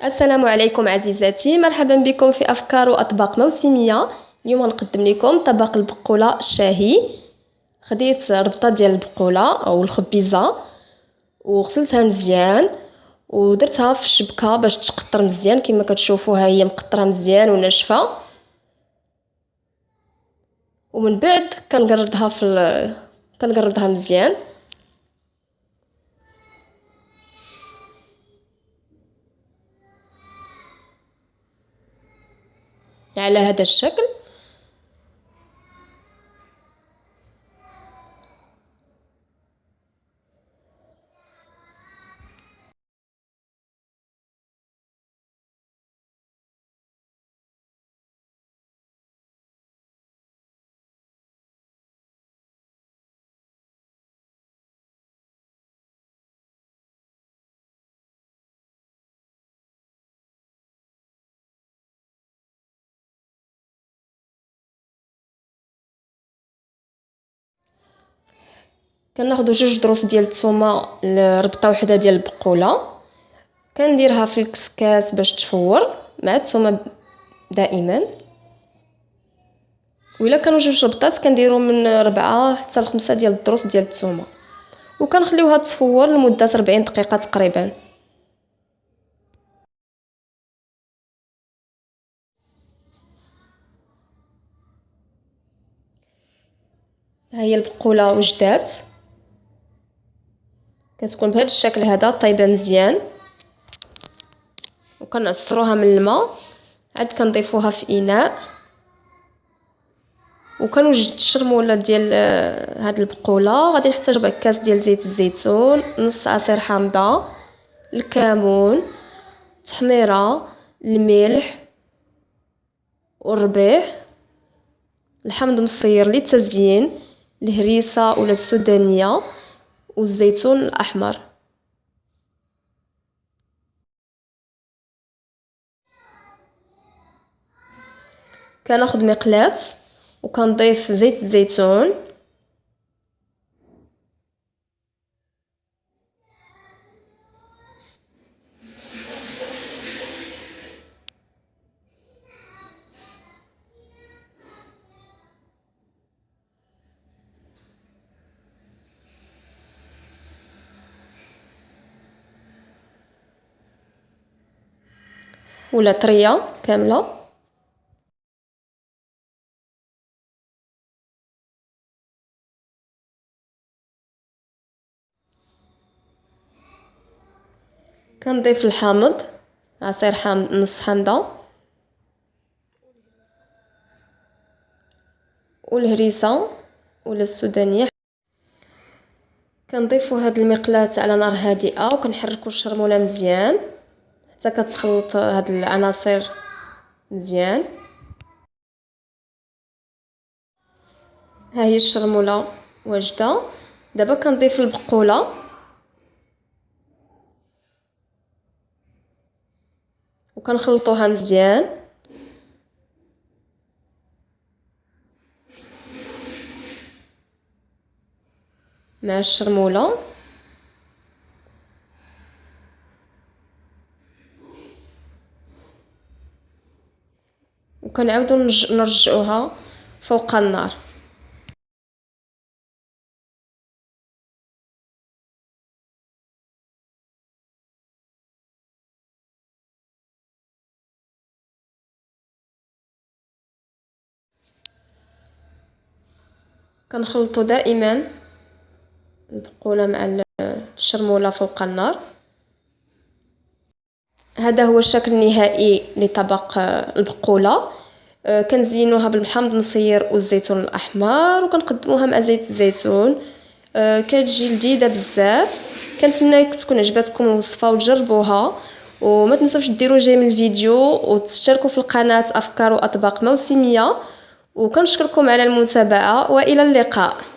السلام عليكم عزيزاتي، مرحبا بكم في أفكار وأطباق موسمية. اليوم غنقدم لكم طبق البقولة الشاهي. خديت ربطة ديال البقولة أو الخبيزة وغسلتها مزيان ودرتها في الشبكة باش تقطر مزيان. كما كتشوفوها هي مقطرة مزيان وناشفة، ومن بعد كنقردها مزيان على هذا الشكل. كناخدو 2 دروس ديال الثومه لربطه وحده ديال البقوله، كنديرها في الكسكاس باش تفور مع الثومه دائما. وإلا كانوا 2 ربطات كنديروا من 4 حتى ل5 ديال الدروس ديال الثومه، وكنخليوها تفور لمده 40 دقيقه تقريبا. ها هي البقوله وجدات، كتكون بهذا الشكل هذا طايبه مزيان. وكنعصروها من الماء، عاد كنضيفوها في اناء، وكنوجد الشرموله ديال هاد البقوله. غادي نحتاج ربع كاس ديال زيت الزيتون، نص عصير حامضه، الكمون، التحميره، الملح والربيع، الحمض مصير للتزيين، الهريسه ولا السودانيه، والزيتون الاحمر. كناخذ مقلاة وكنضيف زيت الزيتون، ولا طريه كامله. كنضيف الحامض، عصير حامض نص حامضه، والهريسه ولا السودانيه. كنضيفوا هاد المقلاة على نار هادئه وكنحركوا الشرموله مزيان حتى كتخلط هاد العناصر مزيان. ها هي الشرموله واجده. دابا كنضيف البقوله وكنخلطوها مزيان. مع الشرموله وكنعاودو نرجعوها فوق النار. كنخلطو دائما البقوله مع الشرموله فوق النار. هذا هو الشكل النهائي لطبق البقوله. كنزينوها بالحمض المصير والزيتون الاحمر، وكنقدموها مع زيت الزيتون. كتجي لذيذه بزاف. كنتمنى تكون عجبتكم الوصفه وتجربوها، وما تنسوش ديروا جيم الفيديو وتشتركوا في القناه افكار واطباق موسميه. وكنشكركم على المتابعه، والى اللقاء.